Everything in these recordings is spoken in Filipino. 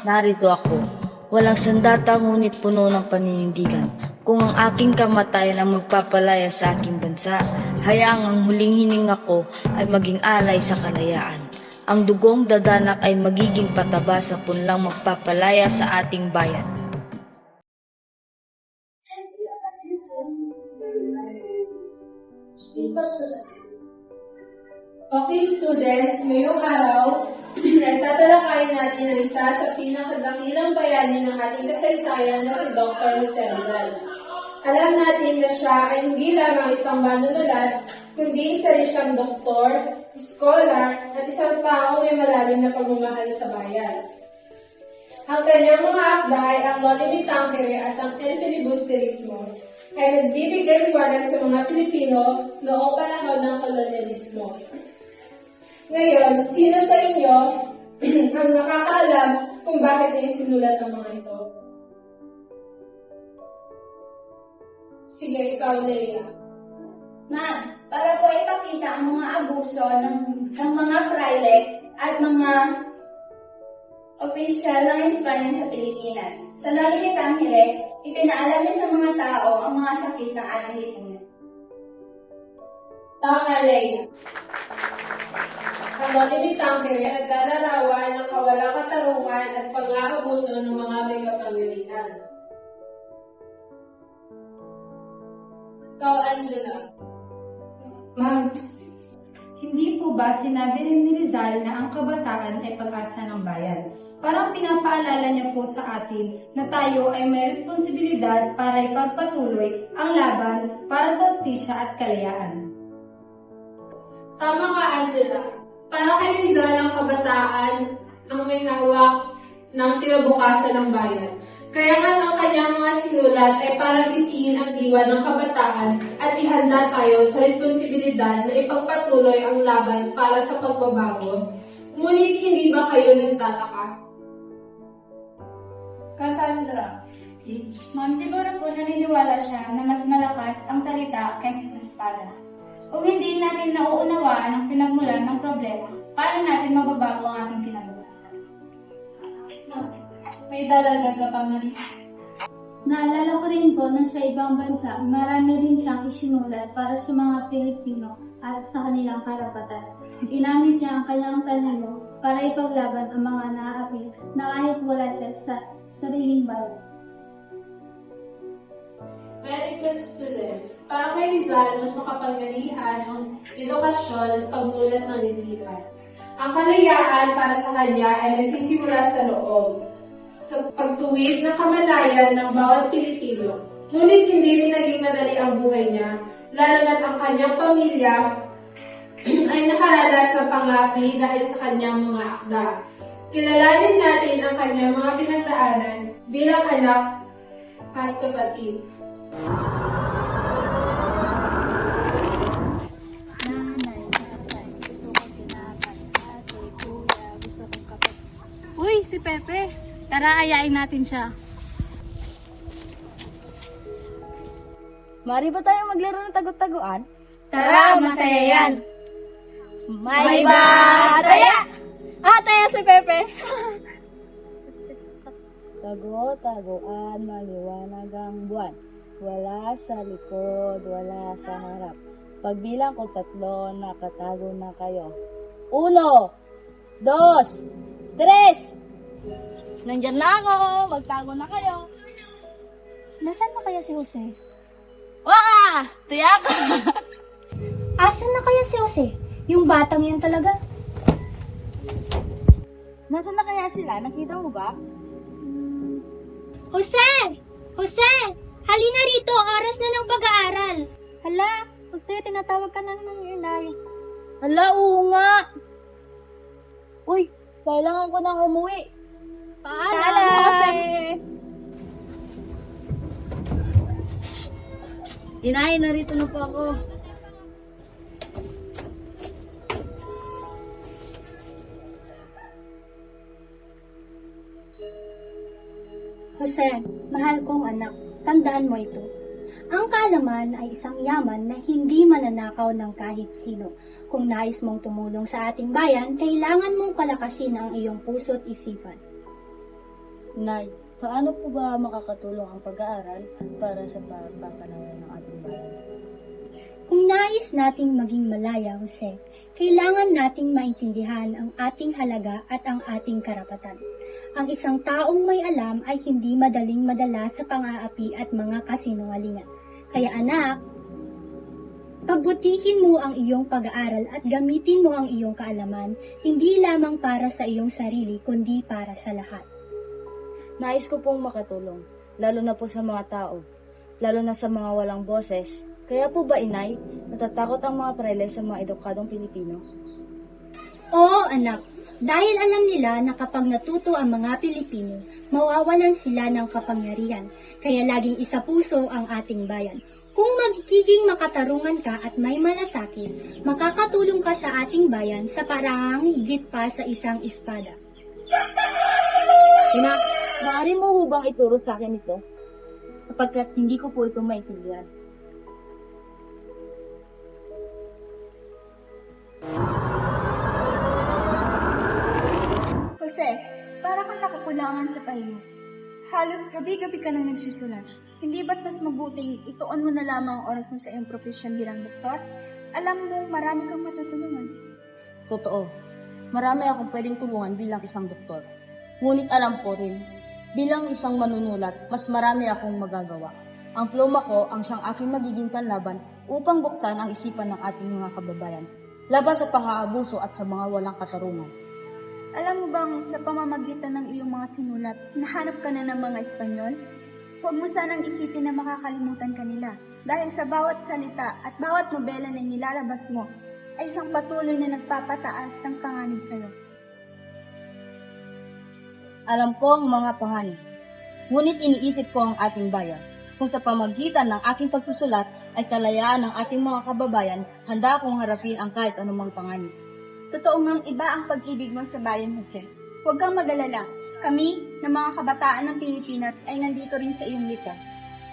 Narito ako, walang sandata ngunit puno ng paninindigan. Kung ang aking kamatayan ang magpapalaya sa aking bansa, hayaang ang huling hininga ko ay maging alay sa kalayaan. Ang dugong dadanak ay magiging pataba sa punlang magpapalaya sa ating bayan. Okay students, ngayong araw, nagtatalakayin natin ang isa sa pinakadakilang bayani ng ating kasaysayan na si Dr. Jose Rizal. Alam natin na siya ay hindi lamang isang manunulat, kundi isa rin siyang doktor, scholar, at isang taong may malalim na pagmamahal sa bayan. Ang kanyang mga akda ay ang Noli Me Tangere at ang El Filibusterismo ay nagbibigay liwanag sa mga Pilipino noong panahon ng kolonyalismo. Ngayon, sino sa inyo ang nakakaalam kung bakit niya sinulat ang mga ito? Sige, ikaw, Leila. Ma'am, para po ipakita ang mga abuso ng mga fraile at mga opisyal ng Espanya sa Pilipinas. Sa Noli Me Tangere, ipinaalam niya sa mga tao ang mga sakit ng ating lipunan. Tama, Leila. Ang Noli Me Tangere ay naglalarawan ng kawalang katarungan at pang-aabuso ng mga may kapangyarihan. Ikaw, Angela. Ma'am, hindi po ba sinabi rin ni Rizal na ang kabataan ay pag-asa ng bayan? Parang pinapaalala niya po sa atin na tayo ay may responsibilidad para ipagpatuloy ang laban para sa hustisya at kalayaan. Tama ka, Angela. Para kay Rizal, ang kabataan ang may hawak ng kinabukasan ng bayan. Kaya nga ang kanyang mga sinulat ay para gisiin ang diwa ng kabataan at ihanda tayo sa responsibilidad na ipagpatuloy ang laban para sa pagbabago. Ngunit hindi ba kayo nagtataka? Cassandra. Ma'am, siguro po naniniwala siya na mas malakas ang salita kaysa sa espada. Kung hindi natin nauunawaan ang pinagmulan ng problema, paano natin mababago ang ating kinabukasan? May dalaga ka pa, Marie. Naalala ko rin po na sa ibang bansa, marami rin siyang isinulat para sa mga Pilipino at sa kanilang karapatan. Ginamit niya ang kanyang talino para ipaglaban ang mga naaapi na kahit wala siya sa sariling bayan. Very good students. Para kay Rizal, mas makapangyarihan ang edukasyon at pagmulat ng isipan. Ang kalayaan para sa kanya ay nagsisimula sa loob, sa pagtuwid ng kamalayan ng bawat Pilipino. Ngunit hindi rin naging madali ang buhay niya, lalo na't ang kanyang pamilya ay nakaranas ng pangapi dahil sa kanyang mga akda. Kilalanin natin ang kanyang mga pinagdaanan bilang anak at kapatid. Uy, si Pepe! Tara, ayain natin siya. Mari ba tayo maglaro ng tagot-taguan? Tara, masaya yan! May bataya! Taya si Pepe! Tago-taguan, maliwanag ang buwan. Wala sa likod, wala sa harap. Pagbilang ko 3, nakatago na kayo. 1, 2, 3! Nandyan na ako! Magtago na kayo! Nasaan na kaya si Jose? Waka! Tiyak! Asan na kaya si Jose? Yung batang yan talaga? Nasaan na kaya sila? Nakita mo ba? Jose! Jose! Halina rito! Oras na ng pag-aaral! Hala, Jose, tinatawag ka na ng inay. Hala, oo nga! Uy, kailangan ko nang umuwi. Paalam! Jose! Inay, narito na po ako. Jose, mahal kong anak, tandaan mo ito. Ang kaalaman ay isang yaman na hindi mananakaw ng kahit sino. Kung nais mong tumulong sa ating bayan, kailangan mong palakasin ang iyong puso't isipan. Nay, paano po ba makakatulong ang pag-aaral para sa pagpapalaya ng ating bayan? Kung nais nating maging malaya, Jose, kailangan nating maintindihan ang ating halaga at ang ating karapatan. Ang isang taong may alam ay hindi madaling madala sa pang-aapi at mga kasinungalingan. Kaya anak, pagbutihin mo ang iyong pag-aaral at gamitin mo ang iyong kaalaman, hindi lamang para sa iyong sarili, kundi para sa lahat. Nais ko pong makatulong, lalo na po sa mga tao, lalo na sa mga walang boses. Kaya po ba, Inay, natatakot ang mga prele sa mga edukadong Pilipino? Oo, anak. Dahil alam nila na kapag natuto ang mga Pilipino, mawawalan sila ng kapangyarihan. Kaya laging isa puso ang ating bayan. Kung magiging makatarungan ka at may malasakit, makakatulong ka sa ating bayan sa paraang higit pa sa isang espada. Ina, maaari mo hubang ituro sa akin ito? Kapagkat hindi ko po ito maintindihan. Jose, para kang nakakulangan sa pahinga. Halos gabi-gabi ka nang nagsusulat. Hindi ba't mas mabuting ituon mo na lamang ang oras mo sa iyong profesyon bilang doktor? Alam mo, marami kang matutulungan. Totoo, marami akong pwedeng tulungan bilang isang doktor. Ngunit alam ko rin, bilang isang manunulat, mas marami akong magagawa. Ang pluma ko ang siyang aking magiging panlaban upang buksan ang isipan ng ating mga kababayan, laban sa pang-aabuso at sa mga walang katarungan. Alam mo bang sa pamamagitan ng iyong mga sinulat, hinahanap ka na ng mga Espanyol? Huwag mo sanang isipin na makakalimutan ka nila. Dahil sa bawat salita at bawat nobela na nilalabas mo, ay siyang patuloy na nagpapataas ng panganib sa'yo. Alam ko ang mga panganib, ngunit iniisip ko ang ating bayan. Kung sa pamagitan ng aking pagsusulat ay kalayaan ng ating mga kababayan, handa akong harapin ang kahit anumang panganib. Totoo ngang iba ang pag-ibig mo sa bayan, Jose. Huwag kang mag-alala. Kami, na mga kabataan ng Pilipinas, ay nandito rin sa iyong likod.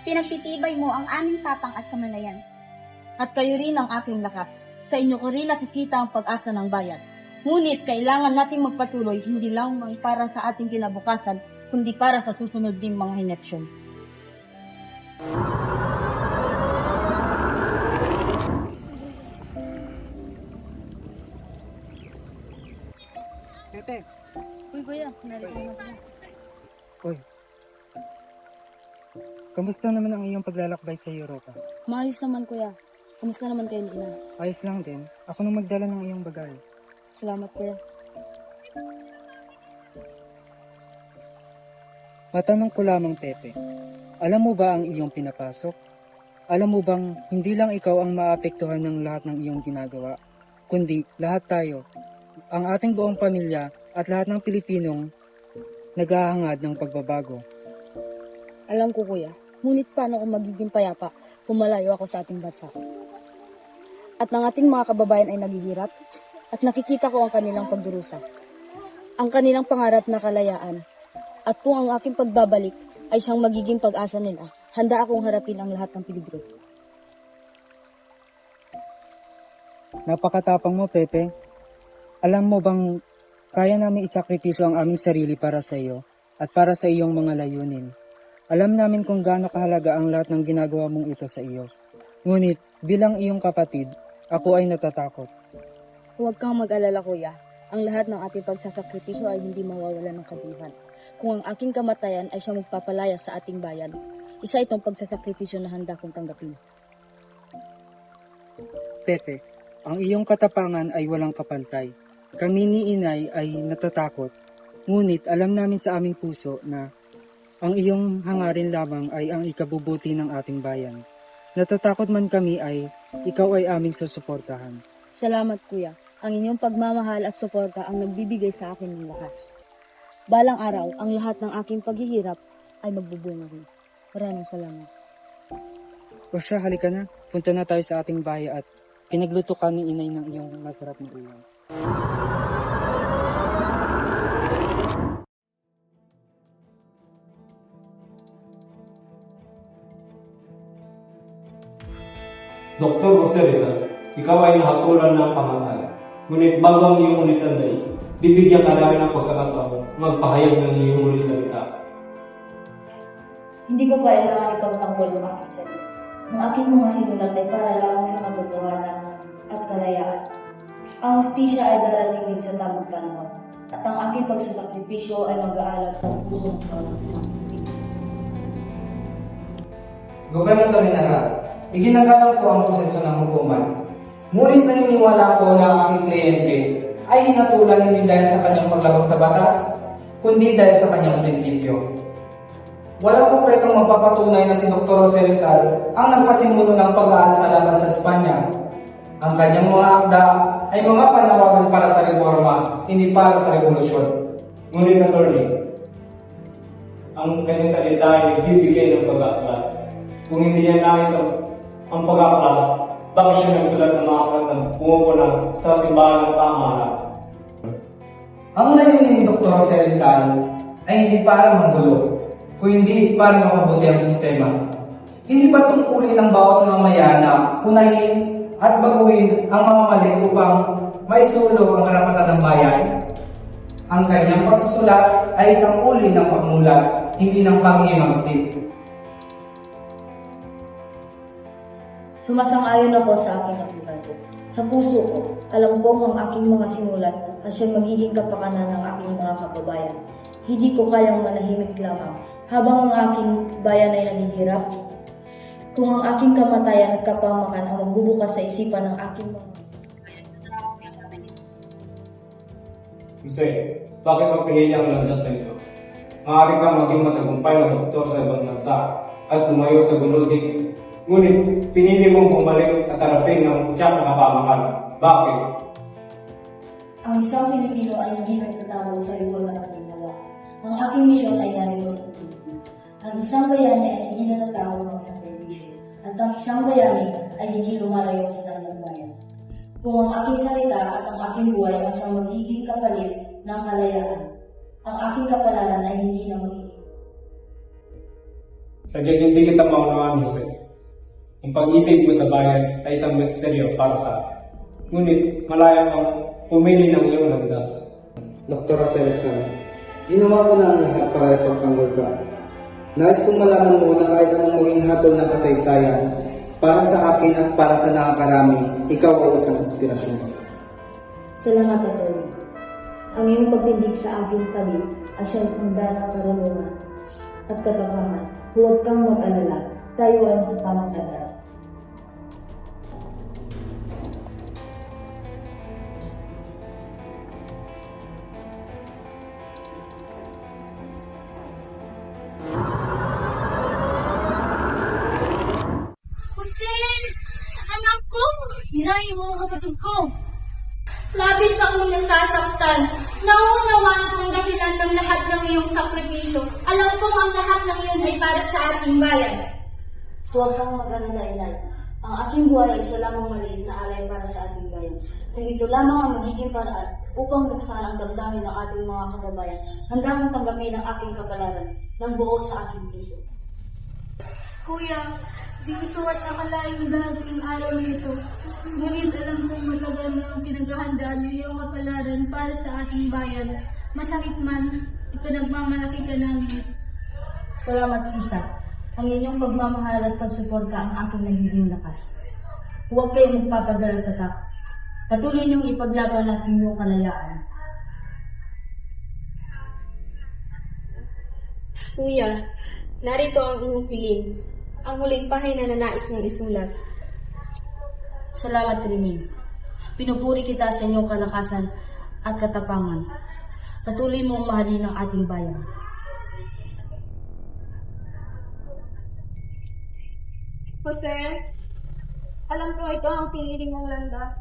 Pinagtitibay mo ang aming tapang at kamalayan. At kayo rin ang aking lakas. Sa inyo ko rin nakikita ang pag-asa ng bayan. Ngunit kailangan nating magpatuloy hindi lang para sa ating kinabukasan, kundi para sa susunod ding mga henerasyon. Tete, Uy, kuya, narito na pala. uy. Kamusta naman ang iyong paglalakbay sa Europa? Maayos naman, kuya. Kamusta naman kayo, Ina? Ayos lang din. Ako nang magdala ng iyong bagay. Salamat, kuya. Matanong ko lamang, Pepe. Alam mo ba ang iyong pinapasok? Alam mo bang hindi lang ikaw ang maapektuhan ng lahat ng iyong ginagawa, kundi lahat tayo, ang ating buong pamilya at lahat ng Pilipinong naghahangad ng pagbabago. Alam ko, kuya. Ngunit paano kung magiging payapa kung malayo ako sa ating bansa? At ng ating mga kababayan ay naghihirap at nakikita ko ang kanilang pagdurusa. Ang kanilang pangarap na kalayaan. At kung ang aking pagbabalik ay siyang magiging pag-asa nila, handa akong harapin ang lahat ng peligro. Napakatapang mo, Pepe. Alam mo bang kaya namin isakripisyo ang aming sarili para sa iyo at para sa iyong mga layunin. Alam namin kung gaano kahalaga ang lahat ng ginagawa mong ito sa iyo. Ngunit bilang iyong kapatid, ako ay natatakot. Huwag kang mag-alala, kuya. Ang lahat ng ating pagsasakripisyo ay hindi mawawalan ng kabuluhan. Kung ang aking kamatayan ay siyang magpapalaya sa ating bayan, isa itong pagsasakripisyo na handa kong tanggapin. Pepe, ang iyong katapangan ay walang kapantay. Kami ni Inay ay natatakot, ngunit alam namin sa aming puso na ang iyong hangarin lamang ay ang ikabubuti ng ating bayan. Natatakot man kami ay ikaw ay aming susuportahan. Salamat, kuya. Ang inyong pagmamahal at suporta ang nagbibigay sa akin ng lakas. Balang araw, ang lahat ng aking paghihirap ay magbubunga rin. Maraming salamat. O siya, halika na. Punta na tayo sa ating bahay at pinagluto ka ni Inay ng iyong masarap na ulam. Dr. Jose Rizal, ikaw ay nahatulan ng pamatay. Ngunit bago ang iyong ulisan ay, bibigyan ka namin ng pagkakataon magpahayag ng iyong ulit salita Hindi ko kailangan ipagtanggol ang aking sarili. Ang aking mga sinulat ay para lamang sa katotohanan at kalayaan. Ang hustisya ay darating din sa tamang panahon, at ang aking pagsasakripisyo ay mag-aalab sa puso ng bawat isang Pilipino. Gobernador General, iginagalang ko ang proseso ng hukuman. Ngunit naniniwala ko na ang aking kliyente ay hinatulan hindi dahil sa kanyang paglabag sa batas, kundi dahil sa kanyang prinsipyo. Walang konkretong magpapatunay na si Dr. Jose Rizal ang nagpasimulo ng pag-aalsa laban sa Espanya. Ang kanyang mga akda ay mga panawagan para sa reforma, hindi para sa revolusyon. Ngunit, attorney, ang kanyang salita ay nagbibigay ng pag-aaklas. Kung hindi niya nais ang pag-aaklas, bakit siya nagsulat ng mga aklatang pumupunan sa simbahan ng pamahalaan? Ang layunin ni Dr. Jose Rizal ay hindi para manggulo, kundi para makabuti ang sistema. Hindi ba tungkulin ng bawat mamamayan na punahin at baguhin ang mga mali upang maisulong ang karapatan ng bayan? Ang kanyang pagsusulat ay isang uri ng pagmulat, hindi ng pag-iimagsik. Sumasang-ayon ako sa aking abogado. Sa puso ko, alam kong ang aking mga sinulat at siyang magiging kapakanan ng aking mga kababayan. Hindi ko kayang manahimik lamang habang ang aking bayan ay naghihirap. Kung ang aking kamatayan at kapamakan ang magbubukas sa isipan ng aking mga Jose, bakit mo pinili ang landas na ito? Maaari kang maging matagumpay na doktor sa ibang bansa at lumayo sa gulugig. Ngunit pinili mong bumalik at harapin ng tiyak na kapamakan. Bakit? Ang isang Pilipino ay hindi nagtatawag sa likod ng pagkakala. Ang aking misyon ay narito sa Pilipinas. Ang isang bayani ay hindi natatawag ng sakripisyo. At ang isang bayani ay hindi lumalayo sa kanyang bayan. Kung ang aking salita at ang aking buhay ang siyang magiging kapalit ng kalayaan, ang aking kapalaran ay hindi na magiging. Sadyang hindi kita maunawaan, Jose. Ang pag-ibig mo sa bayan ay isang misteryo para sa akin. Ngunit malaya kang pumili ng iyong landas. Dr. Jose Rizal, ginawa ko na ang lahat para ipagtanggol ka. Nais kong malaman mo na kahit anong maging hatol ng kasaysayan, para sa akin at para sa nakakarami, ikaw ay isang inspirasyon. Salamat, Atty. Ang iyong pagtindig sa aking tabi ay siyang handa ng karunungan at katapangan. Huwag kang mag-alala. Tayo ay sa tamang landas. Hussein! Anak ko! Hinahin mo ang kapatid ko! Labis akong nasasaktan. Nauunawaan kong dahilan ng lahat ng iyong sakripisyo. Alam kong ang lahat ng iyon ay para sa ating bayan. Huwag kang mag-alala, Inay. Ang aking buhay ay isa lamang maliit na alay para sa ating bayan. Nandito lamang ang magiging paraan upang buksan ang damdamin ng ating mga kababayan. Handa kong tanggapin ang aking kapalaran ng buo sa aking puso. Kuya, di ko suwat akalaing darating araw na ito. Ngunit alam kong matagal na ang pinaghahandaan ng iyong kapalaran para sa ating bayan. Masakit man, ipinagmamalaki ka namin. Salamat, Sisa. Ang inyong pagmamahal at pagsuporta ang aking nagiging lakas. Huwag kayong magpapadala sa takot. Patuloy niyong ipaglaban ang inyong kalayaan. Kuya, narito ang iyong piling. Ang huling pahina na nais mong isulat. Salamat, Trini. Pinupuri kita sa inyong kalakasan at katapangan. Patuloy mong mahalin ang ating bayan. Jose, alam ko ito ang pinili mong landas.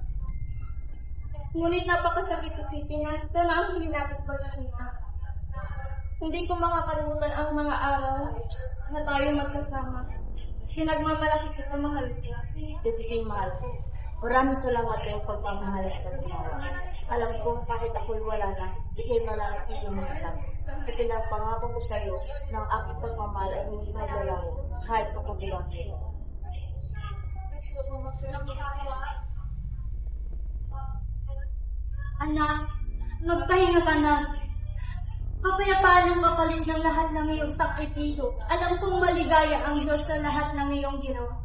Ngunit napakasakit isipin na ito na ang hinapit pagkakita. Hindi ko makakalimutan ang mga araw na tayo magkasama. Pinagmamalaki kita, mahal ko. Sige, mahal ko. Maraming salamat sa iyong pagmamahal at pagmamahal. Alam ko kahit ako'y wala na, ikay malang at iyong mahal. Ipinapangako ko sa iyo na ang aking pagmamahal ay hindi maglayaw kahit sa kabilang ito. Anak, magpahinga ka na. Kapayapaan ang kapalit ng lahat ng iyong sakripisyo. Alam kong maligaya ang Diyos sa lahat ng iyong ginawa.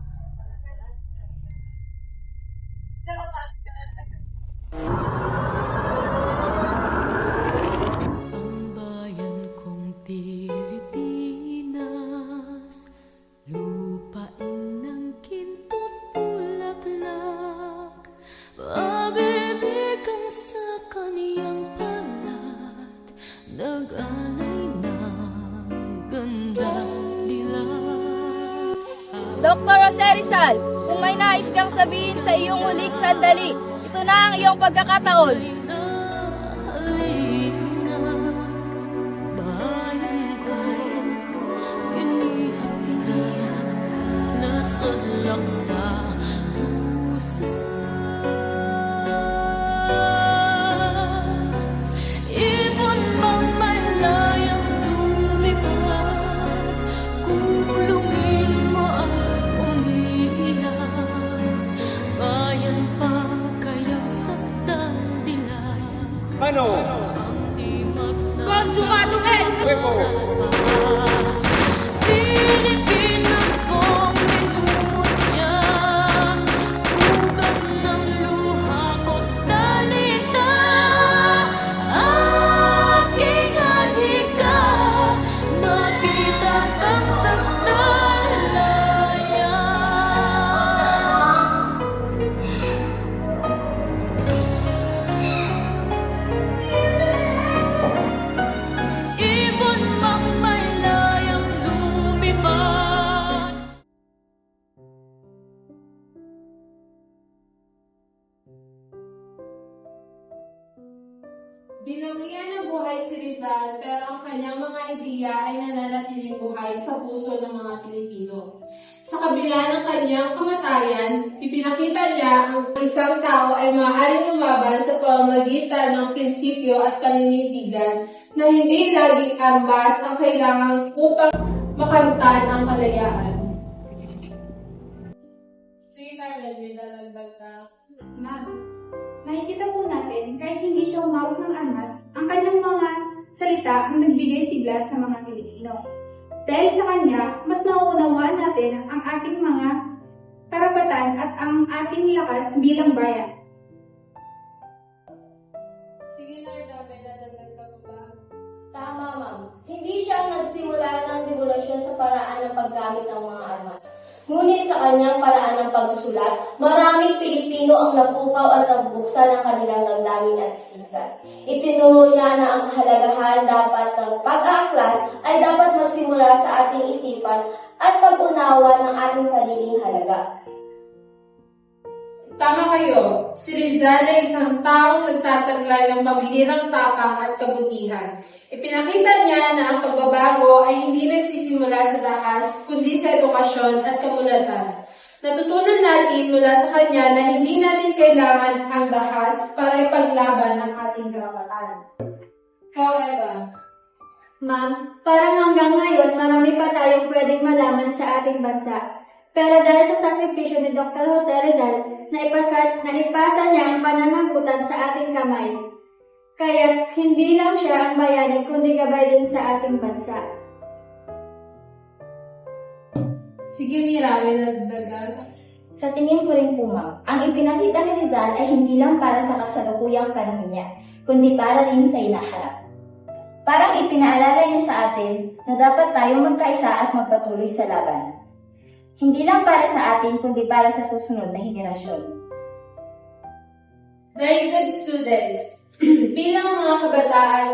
Ang bayan kong Pilipinas, lupain ng kintot bulaklak, pag-ibig ang sa kaniyang palat, nag-alay ng gandang dilag. Dr. Jose Rizal, kung may nais kang sabihin sa iyong huling sandali, ito na ang iyong pagkakataon. Nasadlak sa pusa, ibon mang may layang lumipad, kulungin mo at umiiyak, bayan pa kayang sakdal dilag. Mano! Consumado es! Huevo! Pilipinas kong minumutya, ugat ng luha ko't dalita, aking adhika, makita kang sakdalaya. Ibon mang may layang lumipad. Binawian ng buhay si Rizal pero ang kanyang mga ideya ay nananatiling buhay sa puso ng mga Pilipino. Sa kabila ng kanyang kamatayan, ipinakita niya ang isang tao ay maaaring lumaban sa pamamagitan ng prinsipyo at paninindigan na hindi laging armas ang kailangan upang makamtan ang kalayaan. Sige, Carmen, may dalagdag ka. Ma'am, makikita po natin kahit hindi siya umawat ng armas, ang kanyang mga salita ang nagbigay sigla sa mga Pilipino. Dahil sa kanya, mas nauunawaan natin ang ating mga karapatan at ang ating lakas bilang bayan. Sige, Narda, may dalagdag ka pa ba? Tama, ma'am. Hindi siya ang nagsimula ng revolusyon sa paraan ng paggamit ng mga armas. Ngunit sa kanyang paraan ng pagsusulat, maraming Pilipino ang napukaw at nagbuksan ng kanilang damdamin at isipan. Itinuro niya na ang kahalagahan dapat ng pag-aaklas ay dapat magsimula sa ating isipan at pag-unawa ng ating sariling halaga. Tama kayo, si Rizal ay isang taong nagtataglay ng pambihirang tapang at kabutihan. Ipinakita niya na ang pagbabago ay hindi nagsisimula sa dahas, kundi sa edukasyon at kamulatan. Natutunan natin mula sa kanya na hindi natin kailangan ang dahas para ipaglaban ang ating karapatan. However, Ma'am, parang hanggang ngayon marami pa tayong pwedeng malaman sa ating bansa. Pero dahil sa sakripisyo ni Dr. Jose Rizal, naipasa niya ang pananagutan sa ating kamay. Kaya hindi lang siya ang bayani kundi gabay din sa ating bansa. sige Mira, may nagdagal. Sa tingin ko rin po, ma'am, ang ipinakita ni Rizal ay hindi lang para sa kasalukuyang panahon niya, kundi para rin sa inaharap. Parang ipinaalala niya sa atin na dapat tayo magkaisa at magpatuloy sa laban. Hindi lang para sa atin, kundi para sa susunod na henerasyon. Very good, students. Bilang mga kabataan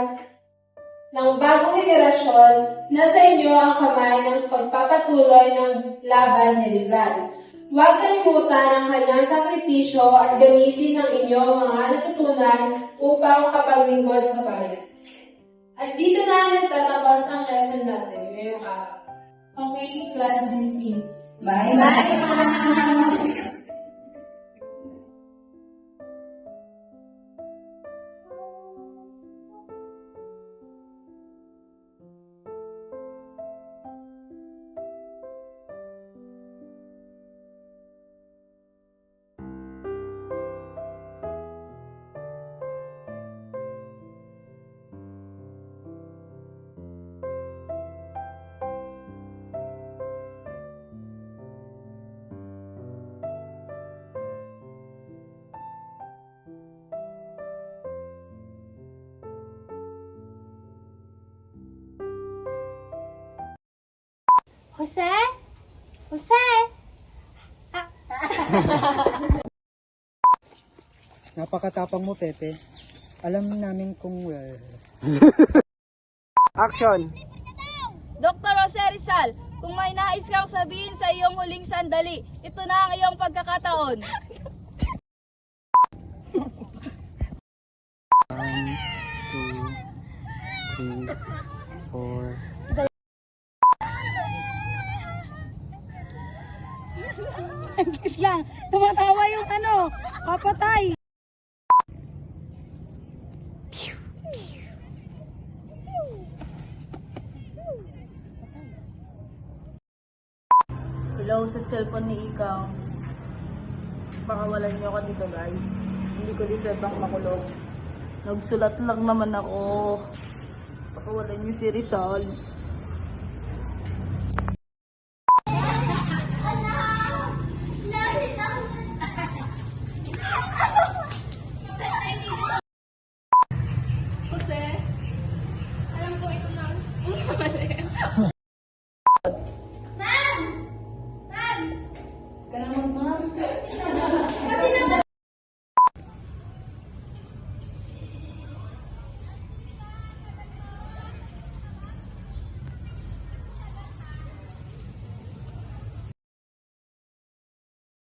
ng bagong henerasyon, nasa inyo ang kamay ng pagpapatuloy ng laban ni Rizal. Huwag kalimutan ang kanyang sakripisyo at gamitin ang inyong mga natutunan upang makapaglingkod sa bayan. At dito na nagtatapos ang lesson natin ngayong araw. Okay, class dismissed. Bye-bye! Jose? Jose? Napakatapang mo, Pepe. Alam namin kung... Action! Dr. Jose Rizal, kung may nais kang sabihin sa iyong huling sandali, ito na ang iyong pagkakataon. 1, 2, 3, 4... lang, tumatawa yung papatay. Hello sa cellphone ni Ikaw. Pakawalan niyo ako dito, guys. Hindi ko deserve ang makulong. Nagsulat lang naman ako. Pakawalan niyo si Rizal.